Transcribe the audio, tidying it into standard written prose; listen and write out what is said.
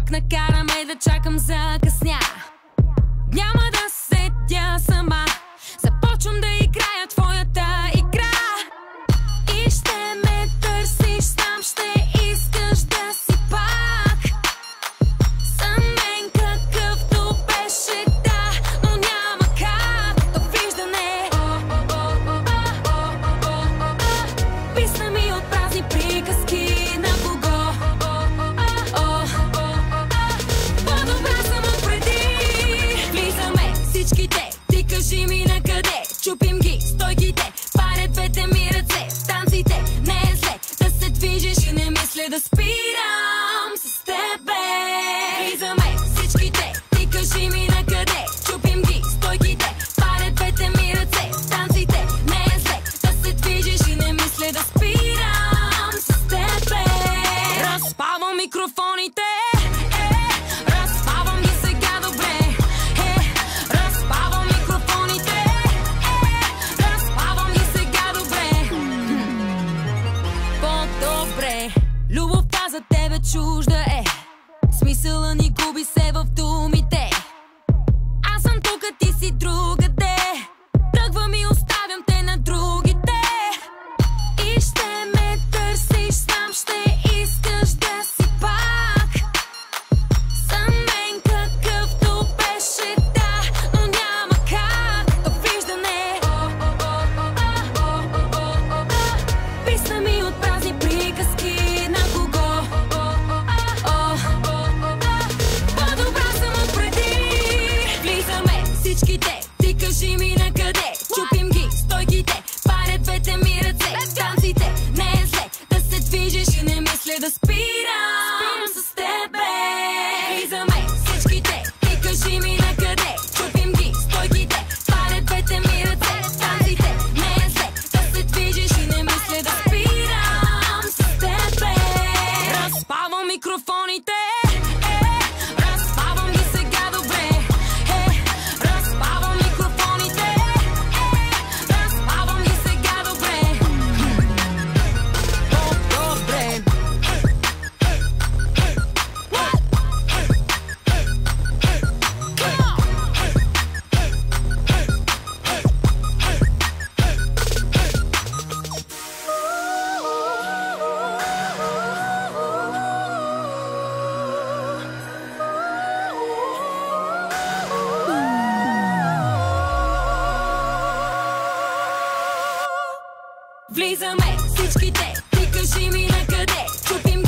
пак накараме да чакам закъсня. Няма да седя сама, започвам да играя твоята игра. И ще ме търсиш сам, ще искаш да си пак за мен какъвто беше, да, но няма как. Довиждане, писна ми от празни приказки. На кого? По-добра съм от преди. Влизаме всичките, ти кажи ми на къде. Чупим ги стойките, парят двете ми ръце. В танците не е зле да се движиш и не мисля да спирам с тебе. Влизаме всичките, ти кажи ми на къде. Чупим ги стойките, парят двете ми ръце. В танците не е зле да се движиш и не мисля да спирам с тебе. Разпавам микрофоните, разпавам ги сега добре. Разпавам микрофоните, разпавам ги сега добре. По-добре. Любовта за тебе чужда е, смисъла ни губи се в думите. Аз съм тук, ти си другаде. Тръгвам и оставям те на другите. И ще ме търсиш сам, ще искаш да си пак за мен какъвто беше, да, но няма как. Довиждане, писна ми от празни приказки. На кого? По-добра съм от преди. Влизаме всичките, ти кажи ми на къде. Чупим ги стойките, парят двете ми ръце. В танците не е зле да се движиш и не мисля да спирам с тебе. Влизаме всичките, ти кажи ми на къде. Чупим ги стойките, парят двете ми ръце. В танците не е зле да се движиш и не мисля да спирам с тебе. Разпавам микрофоните, разпавам ги сега добре. Разпавам микрофоните, разпавам ги сега добре. По-добре. Влизаме всичките, ти кажи ми на къде. Чупим